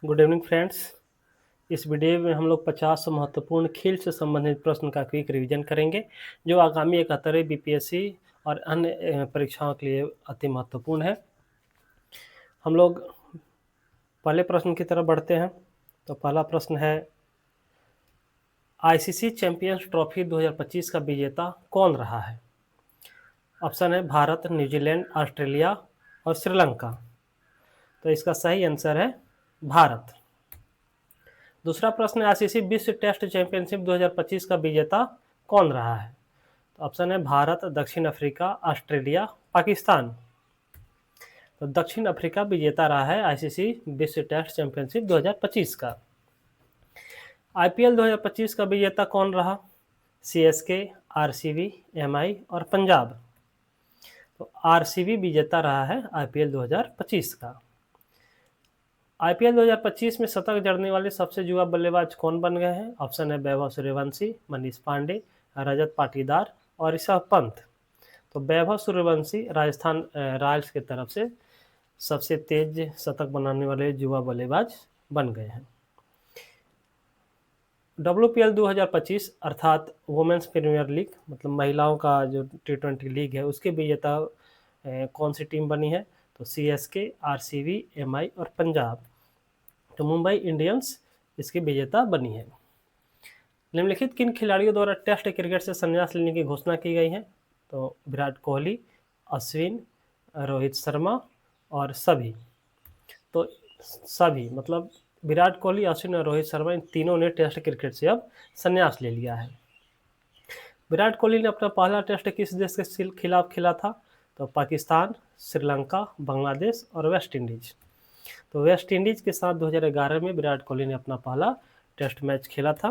Good evening friends. इस video में हम लोग 50 महत्वपूर्ण खेल से संबंधित प्रश्न का क्विक रिवीजन करेंगे जो आगामी 71 बीपीएससी और अन्य परीक्षाओं के लिए अति महत्वपूर्ण है। हम लोग पहले प्रश्न की तरफ बढ़ते हैं। तो पहला प्रश्न है, आईसीसी चैंपियंस ट्रॉफी 2025 का विजेता कौन रहा है? ऑप्शन है भारत, न्यूजीलैंड, ऑस्ट्रेलिया और श्रीलंका। तो इसका सही आंसर है भारत। दूसरा प्रश्न है, आईसीसी विश्व टेस्ट चैंपियनशिप 2025 का विजेता कौन रहा है? तो ऑप्शन है भारत, दक्षिण अफ्रीका, ऑस्ट्रेलिया, पाकिस्तान। तो दक्षिण अफ्रीका विजेता रहा है आईसीसी विश्व टेस्ट चैंपियनशिप 2025 का। आईपीएल 2025 का विजेता कौन रहा? सीएसके, आरसीबी, एमआई और पंजाब। तो आरसीबी विजेता रहा है आईपीएल 2025 का। आईपीएल 2025 में शतक जड़ने वाले सबसे युवा बल्लेबाज कौन बन गए हैं? ऑप्शन है वैभव सूर्यवंशी, मनीष पांडे, रजत पाटीदार और ऋषभ पंत। तो वैभव सूर्यवंशी राजस्थान रॉयल्स की तरफ से सबसे तेज शतक बनाने वाले युवा बल्लेबाज बन गए हैं। WPL 2025 अर्थात वुमेन्स प्रीमियर लीग, मतलब महिलाओं का जो T20 लीग है, उसके विजेता कौन सी टीम बनी है? तो सीएसके, आरसीबी, एमआई और पंजाब। तो मुंबई इंडियंस इसकी विजेता बनी है। निम्नलिखित किन खिलाड़ियों द्वारा टेस्ट क्रिकेट से संन्यास लेने की घोषणा की गई है? तो विराट कोहली, अश्विन, रोहित शर्मा और सभी। तो सभी मतलब विराट कोहली, अश्विन और रोहित शर्मा, इन तीनों ने टेस्ट क्रिकेट से अब संन्यास ले लिया है। विराट कोहली ने अपना पहला टेस्ट किस देश के खिलाफ खेला था? तो पाकिस्तान, श्रीलंका, बांग्लादेश और वेस्ट इंडीज। तो वेस्ट इंडीज के साथ 2011 में विराट कोहली ने अपना पहला टेस्ट मैच खेला था।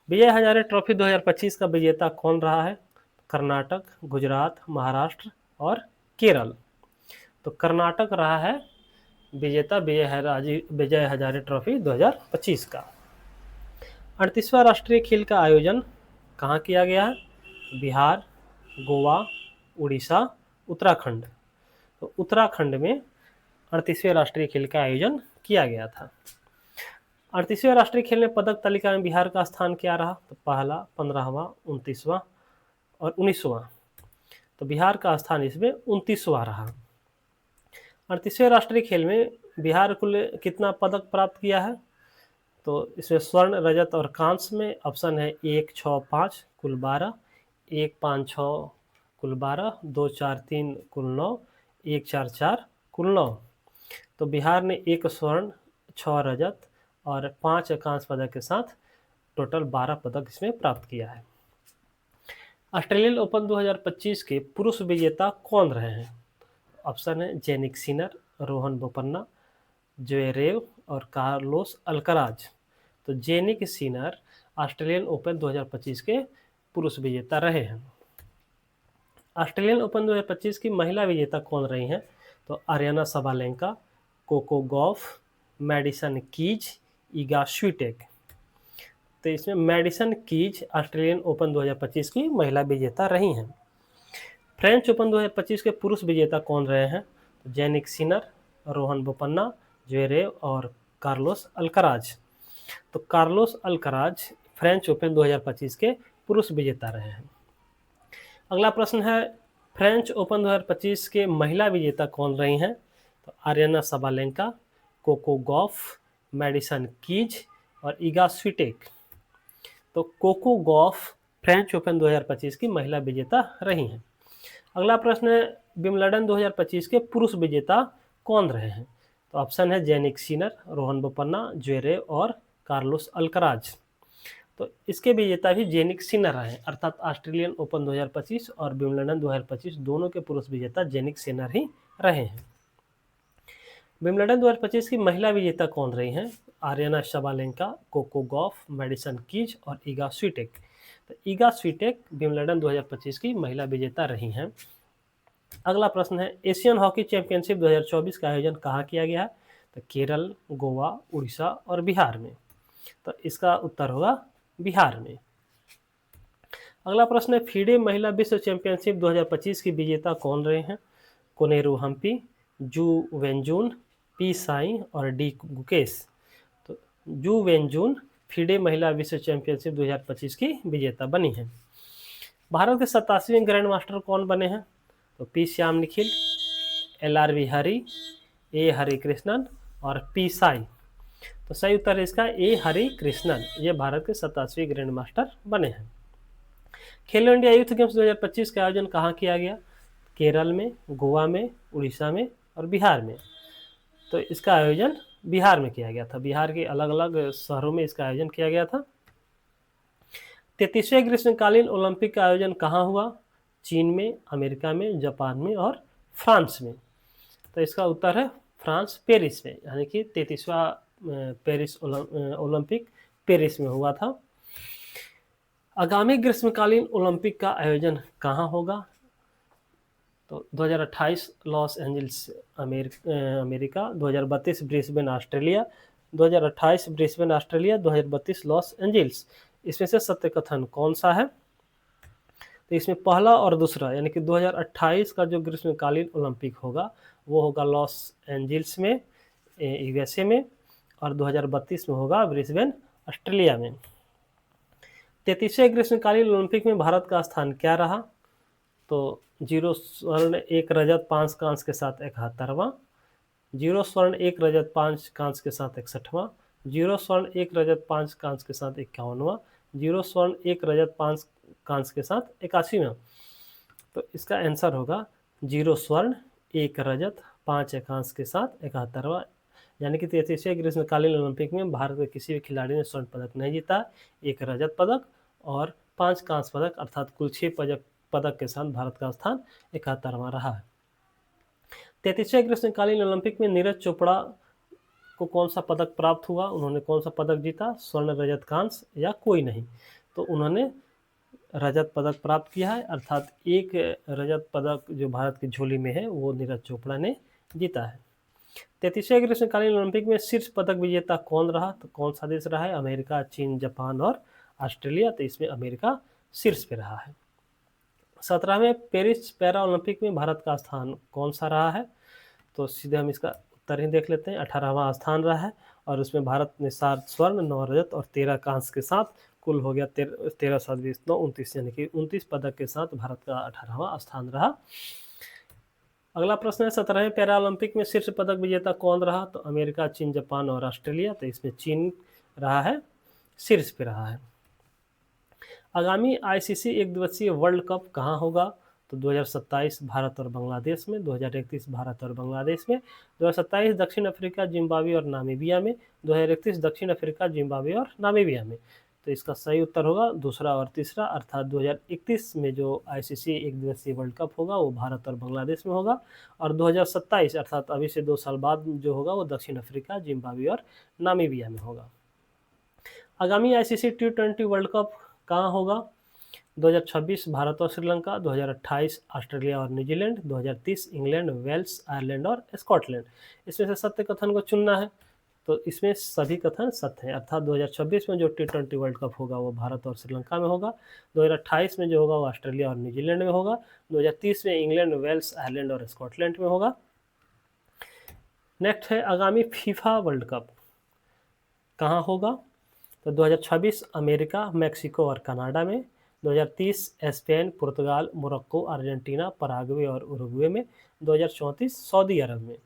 विजय हजारे ट्रॉफी 2025 का विजेता कौन रहा है? कर्नाटक, गुजरात, महाराष्ट्र और केरल। तो कर्नाटक रहा है विजेता विजय हजारे ट्रॉफी 2025 का। 38वां राष्ट्रीय खेल का आयोजन कहाँ किया गया है? बिहार, गोवा, उड़ीसा, उत्तराखंड। तो उत्तराखंड में 38वें राष्ट्रीय खेल का आयोजन किया गया था। 38वें राष्ट्रीय खेल में पदक तालिका में बिहार का स्थान क्या रहा? तो पहला, 15वां, 29वां और 19वां। तो बिहार का स्थान इसमें 29वां रहा। 38वें राष्ट्रीय खेल में बिहार कुल कितना पदक प्राप्त किया है? तो इसमें स्वर्ण, रजत और कांस्य में ऑप्शन है 1, 6, 5 कुल 12, 1, 5, 6 कुल 12, 2, 4, 3 कुल 9, 1, 4, 4 कुल 9। तो बिहार ने 1 स्वर्ण, 6 रजत और 5 कांस्य पदक के साथ टोटल 12 पदक इसमें प्राप्त किया है। ऑस्ट्रेलियन ओपन 2025 के पुरुष विजेता कौन रहे हैं? ऑप्शन है Jannik Sinner, Rohan Bopanna, Zverev और कार्लोस अल्कराज। तो जेनिक सिनर ऑस्ट्रेलियन ओपन 2025 के पुरुष विजेता रहे हैं। ऑस्ट्रेलियन ओपन 2025 की महिला विजेता कौन रही हैं? तो Aryna Sabalenka, Coco Gauff, Madison Keys, Iga Swiatek. तो इसमें मैडिसन कीज ऑस्ट्रेलियन ओपन 2025 की महिला विजेता रही हैं। फ्रेंच ओपन 2025 के पुरुष विजेता कौन रहे हैं? तो Jannik Sinner, Rohan Bopanna, Zverev और कार्लोस अल्कराज। तो कार्लोस अल्कराज फ्रेंच ओपन 2025 के पुरुष विजेता रहे हैं। अगला प्रश्न है, फ्रेंच ओपन 2025 के महिला विजेता कौन रही हैं? तो Aryna Sabalenka, Coco Gauff, Madison Keys और ईगा स्वीटेक। तो कोको गॉफ फ्रेंच ओपन 2025 की महिला विजेता रही हैं। अगला प्रश्न है, विंबलडन 2025 के पुरुष विजेता कौन रहे हैं? तो ऑप्शन है Jannik Sinner, Rohan Bopanna, Zverev और कार्लोस अल्कराज। तो इसके विजेता भी जेनिक सिनर रहे, अर्थात ऑस्ट्रेलियन ओपन 2025 और विंबलडन 2025 दोनों के पुरुष विजेता जेनिक सिनर ही रहे हैं। विंबलडन 2025 की महिला विजेता कौन रही हैं? Aryna Sabalenka, Coco Gauff, Madison Keys और ईगा स्वीटेक। तो ईगा स्वीटेक विंबलडन 2025 की महिला विजेता रही हैं। अगला प्रश्न है, एशियन हॉकी चैंपियनशिप 2024 का आयोजन कहाँ किया गया है? तो केरल, गोवा, उड़ीसा और बिहार में। तो इसका उत्तर होगा बिहार में। अगला प्रश्न है, फीडे महिला विश्व चैंपियनशिप 2025 की विजेता कौन रहे हैं? कोनेरू हम्पी, जू वेंजून, पी साई और डी गुकेश। तो जू वेनजून फीडे महिला विश्व चैंपियनशिप 2025 की विजेता बनी है। भारत के 87वें ग्रैंड मास्टर कौन बने हैं? तो पी श्याम निखिल, LRV हरि, ए हरि कृष्णन और पी साई। तो सही उत्तर है इसका ए हरि कृष्णन, ये भारत के 87वें ग्रैंड मास्टर बने हैं। खेलो इंडिया यूथ गेम्स 2025 का आयोजन कहाँ किया गया? केरल में, गोवा में, उड़ीसा में और बिहार में। तो इसका आयोजन बिहार में किया गया था। बिहार के अलग अलग शहरों में इसका आयोजन किया गया था। 33वें ग्रीष्मकालीन ओलंपिक का आयोजन कहाँ हुआ? चीन में, अमेरिका में, जापान में और फ्रांस में। तो इसका उत्तर है फ्रांस, पेरिस में, यानी कि 33वां पेरिस ओलंपिक पेरिस में हुआ था। आगामी ग्रीष्मकालीन ओलंपिक का आयोजन कहाँ होगा? तो 2028 Los Angeles America, 2032 Brisbane Australia, 2028 Brisbane Australia, 2032 Los Angeles. इसमें से सत्य कथन कौन सा है? तो इसमें पहला और दूसरा, यानी कि 2028 का जो ग्रीष्मकालीन ओलंपिक होगा वो होगा लॉस एंजल्स में, USA में, और 2032 में होगा ब्रिस्बेन ऑस्ट्रेलिया में। 33वें ग्रीष्मकालीन ओलंपिक में भारत का स्थान क्या रहा? तो 0 स्वर्ण 1 रजत 5 कांस्य के साथ 71वां, 0 स्वर्ण 1 रजत 5 कांस्य के साथ 61वां, 0 स्वर्ण 1 रजत 5 कांस्य के साथ 51वां, 0 स्वर्ण 1 रजत 5 कांस्य के साथ 81वां। तो इसका आंसर होगा 0 स्वर्ण 1 रजत 5 कांस्य के साथ 71वां, यानी कि 33वें ग्रीष्मकालीन ओलंपिक में भारत के किसी भी खिलाड़ी ने स्वर्ण पदक नहीं जीता। 1 रजत पदक और 5 कांस्य पदक, अर्थात कुल 6 पदक के साथ भारत का स्थान 71वां रहा है। 33वें ग्रीष्मकालीन ओलंपिक में नीरज चोपड़ा को कौन सा पदक प्राप्त हुआ? उन्होंने कौन सा पदक जीता? स्वर्ण, रजत, कांस्य या कोई नहीं? तो उन्होंने रजत पदक प्राप्त किया है, अर्थात एक रजत पदक जो भारत की झोली में है वो नीरज चोपड़ा ने जीता है। 33वें ग्रीष्मकालीन ओलंपिक में शीर्ष पदक विजेता कौन रहा? तो कौन सा देश रहा है? अमेरिका, चीन, जापान और ऑस्ट्रेलिया। तो इसमें अमेरिका शीर्ष पे रहा है। 17वें पेरिस पैरा ओलंपिक में भारत का स्थान कौन सा रहा है? तो सीधे हम इसका उत्तर ही देख लेते हैं। 18वां स्थान रहा है और उसमें भारत ने 7 स्वर्ण, 9 रजत और 13 कांस्य के साथ कुल हो गया 13 7 20 9 29, यानी कि 29 पदक के साथ भारत का 18वां स्थान रहा। अगला प्रश्न है 17वें पैरा ओलंपिक में शीर्ष पदक विजेता कौन रहा? तो अमेरिका, चीन, जापान और ऑस्ट्रेलिया। तो इसमें चीन रहा है, शीर्ष पे रहा है। आगामी ICC एक दिवसीय वर्ल्ड कप कहाँ होगा? तो 2027 भारत और बांग्लादेश में, 2031 भारत और बांग्लादेश में, 2027 दक्षिण अफ्रीका, जिम्बाब्वे और नामीबिया में, 2031 दक्षिण अफ्रीका, जिम्बाब्वे और नामीबिया में। तो इसका सही उत्तर होगा दूसरा और तीसरा, अर्थात 2031 में जो ICC एक दिवसीय वर्ल्ड कप होगा वो भारत और बांग्लादेश में होगा, और 2027 अर्थात अभी से 2 साल बाद जो होगा वो दक्षिण अफ्रीका, जिम्बाब्वे और नामीबिया में होगा। आगामी ICC T20 वर्ल्ड कप कहाँ होगा? 2026 भारत और श्रीलंका, 2028 ऑस्ट्रेलिया और न्यूजीलैंड, 2030 इंग्लैंड, वेल्स, आयरलैंड और स्कॉटलैंड। इसमें से सत्य कथन को चुनना है। तो इसमें सभी कथन सत्य हैं, अर्थात 2026 में जो T20 वर्ल्ड कप होगा वो भारत और श्रीलंका में होगा, 2028 में जो होगा वो ऑस्ट्रेलिया और न्यूजीलैंड में होगा, 2030 में इंग्लैंड, वेल्स, आयरलैंड और स्कॉटलैंड में होगा। नेक्स्ट है आगामी फीफा वर्ल्ड कप कहाँ होगा? तो 2026 अमेरिका, मैक्सिको और कनाडा में, 2030 स्पेन, पुर्तगाल, मोरक्को, अर्जेंटीना, पराग्वे और उरुग्वे में, 2034 सऊदी अरब में।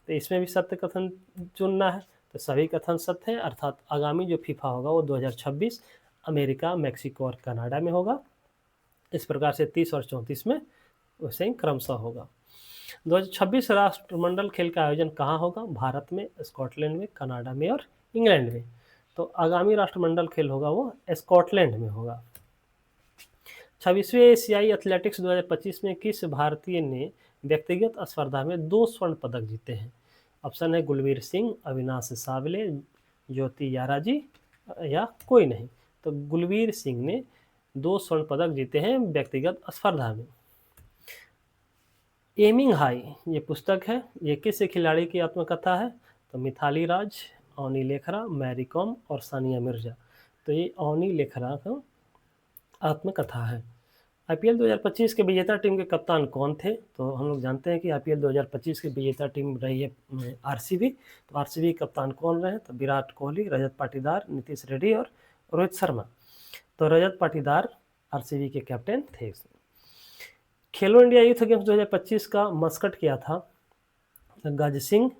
तो इसमें भी सत्य कथन चुनना है। तो सभी कथन सत्य हैं, अर्थात आगामी जो फीफा होगा वो 2026 अमेरिका, मैक्सिको और कनाडा में होगा। इस प्रकार से 30 और 34 में वैसे ही क्रमशः होगा। 2026 राष्ट्रमंडल खेल का आयोजन कहाँ होगा? भारत में, स्कॉटलैंड में, कनाडा में और इंग्लैंड में। तो आगामी राष्ट्रमंडल खेल होगा वो स्कॉटलैंड में होगा। 26वें एशियाई एथलेटिक्स 2025 में किस भारतीय ने व्यक्तिगत स्पर्धा में 2 स्वर्ण पदक जीते हैं? ऑप्शन है गुलवीर सिंह, अविनाश सावले, ज्योति याराजी या कोई नहीं। तो गुलवीर सिंह ने 2 स्वर्ण पदक जीते हैं व्यक्तिगत स्पर्धा में। एमिंग हाई ये पुस्तक है, ये किस खिलाड़ी की आत्मकथा है? तो मिथाली राज, अवनी लेखरा, मैरी कॉम और सानिया मिर्जा। तो ये अवनी लेखरा का आत्मकथा है। आईपीएल 2025 के विजेता टीम के कप्तान कौन थे? तो हम लोग जानते हैं कि आईपीएल 2025 की विजेता टीम रही है आरसीबी। तो आरसीबी के कप्तान कौन रहे? तो विराट कोहली, रजत पाटीदार, नीतीश रेड्डी और रोहित शर्मा। तो रजत पाटीदार आरसीबी के कैप्टन थे। खेलो इंडिया यूथ गेम्स 2025 का मस्कट क्या था? गज सिंह,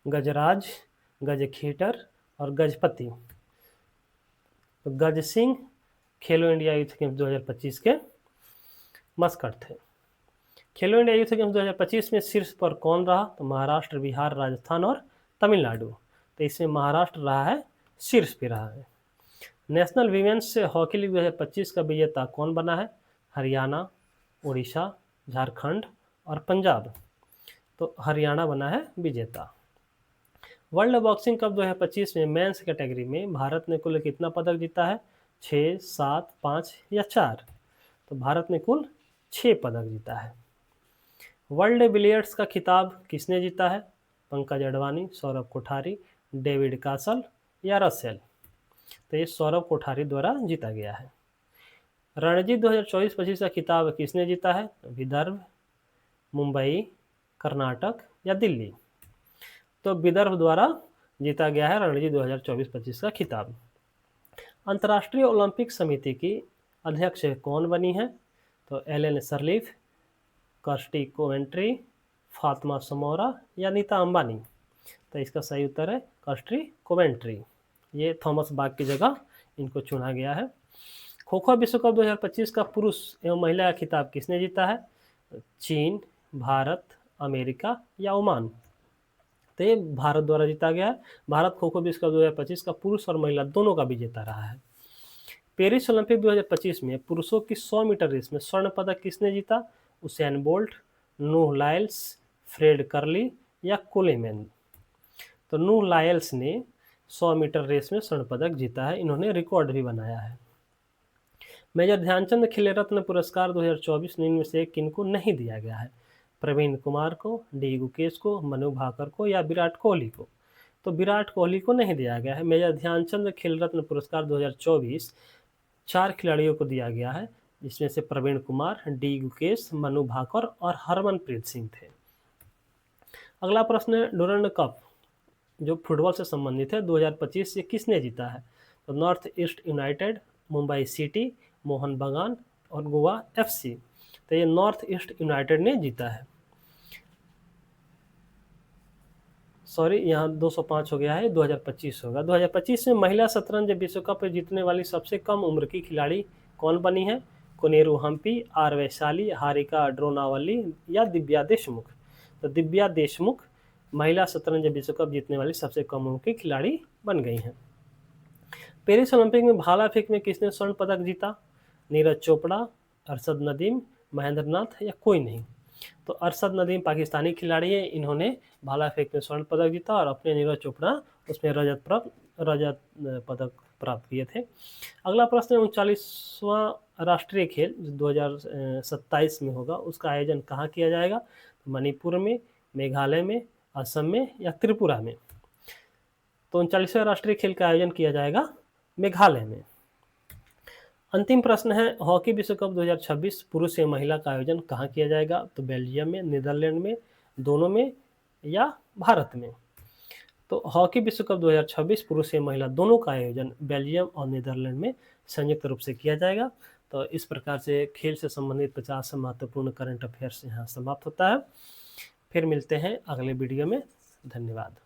गजराज, गजखेटर और गजपति। तो गज सिंह खेलो इंडिया यूथ गेम्स 2025 के मस्कट थे। खेलो इंडिया यूथ गेम्स 2025 में शीर्ष पर कौन रहा? तो महाराष्ट्र, बिहार, राजस्थान और तमिलनाडु। तो इसमें महाराष्ट्र रहा है, शीर्ष पे रहा है। नेशनल वीमेंस हॉकी लीग 2025 का विजेता कौन बना है? हरियाणा, उड़ीसा, झारखंड और पंजाब। तो हरियाणा बना है विजेता। वर्ल्ड बॉक्सिंग कप 2025 में मेंस कैटेगरी में भारत ने कुल कितना पदक जीता है? 6, 7, 5 या 4? तो भारत ने कुल 6 पदक जीता है। वर्ल्ड बिलियर्ड्स का खिताब किसने जीता है? पंकज अडवाणी, सौरभ कोठारी, डेविड कासल या रसेल? तो ये सौरभ कोठारी द्वारा जीता गया है। रणजी 2024-25 का खिताब किसने जीता है? विदर्भ, मुंबई, कर्नाटक या दिल्ली? तो विदर्भ द्वारा जीता गया है रणजी 2024-25 का खिताब। अंतर्राष्ट्रीय ओलंपिक समिति की अध्यक्ष कौन बनी है? तो एलेन सरलीफ, कर्स्टी कोवेंट्री, फातिमा समोरा या नीता अंबानी? तो इसका सही उत्तर है कर्स्टी कोवेंट्री। ये थॉमस बाग की जगह इनको चुना गया है। खो खो विश्व कप 2025 का पुरुष एवं महिला का खिताब किसने जीता है? चीन, भारत, अमेरिका या ओमान? तो ये भारत द्वारा जीता गया है। भारत खो खो विश्व कप 2025 का पुरुष और महिला दोनों का विजेता रहा है। पेरिस ओलंपिक 2025 में पुरुषों की 100 मीटर रेस में स्वर्ण पदक किसने जीता? उसेन बोल्ट, नूह लायल्स, फ्रेड करली या कोलेमैन? तो नूह लायल्स ने 100 मीटर रेस में स्वर्ण पदक जीता है। इन्होंने रिकॉर्ड भी बनाया है। मेजर ध्यानचंद खेल रत्न पुरस्कार 2024 में इनमें से किनको नहीं दिया गया है? प्रवीण कुमार को, डी गुकेश को, मनु भाकर को या विराट कोहली को? तो विराट कोहली को नहीं दिया गया है। मेजर ध्यानचंद खेल रत्न पुरस्कार 2024 4 खिलाड़ियों को दिया गया है, जिसमें से प्रवीण कुमार, डी गुकेश, मनु भाकर और हरमनप्रीत सिंह थे। अगला प्रश्न, डुरंड कप जो फुटबॉल से संबंधित है 2025 से किसने जीता है? तो north east United, Mumbai city, Mohan बगान और गोवा एफसी। तो ये नॉर्थ ईस्ट यूनाइटेड ने जीता है। सॉरी, यहाँ 205 हो गया है, 2025 होगा। 2025 में महिला शतरंज विश्व कप जीतने वाली सबसे कम उम्र की खिलाड़ी कौन बनी है? कोनेरू हम्पी, आर वैशाली, हारिका ड्रोनावली या दिव्या देशमुख? तो दिव्या देशमुख महिला शतरंज विश्व कप जीतने वाली सबसे कम उम्र की खिलाड़ी बन गई हैं। पेरिस ओलंपिक में भाला फेंक में किसने स्वर्ण पदक जीता? नीरज चोपड़ा, अरशद नदीम, महेंद्र नाथ या कोई नहीं? तो अरशद नदीम पाकिस्तानी खिलाड़ी है, इन्होंने भाला फेंक में स्वर्ण पदक जीता और अपने नीरज चोपड़ा उसमें रजत पदक प्राप्त किए थे। अगला प्रश्न, 39वां राष्ट्रीय खेल 2027 में होगा, उसका आयोजन कहाँ किया जाएगा? मणिपुर में, मेघालय में, असम में या त्रिपुरा में? तो 39वें राष्ट्रीय खेल का आयोजन किया जाएगा मेघालय में। अंतिम प्रश्न है, हॉकी विश्व कप 2026 पुरुष या महिला का आयोजन कहाँ किया जाएगा? तो बेल्जियम में, नीदरलैंड में, दोनों में या भारत में? तो हॉकी विश्व कप 2026 पुरुष या महिला दोनों का आयोजन बेल्जियम और नीदरलैंड में संयुक्त रूप से किया जाएगा। तो इस प्रकार से खेल से संबंधित 50 महत्वपूर्ण करंट अफेयर्स यहाँ समाप्त होता है। फिर मिलते हैं अगले वीडियो में। धन्यवाद।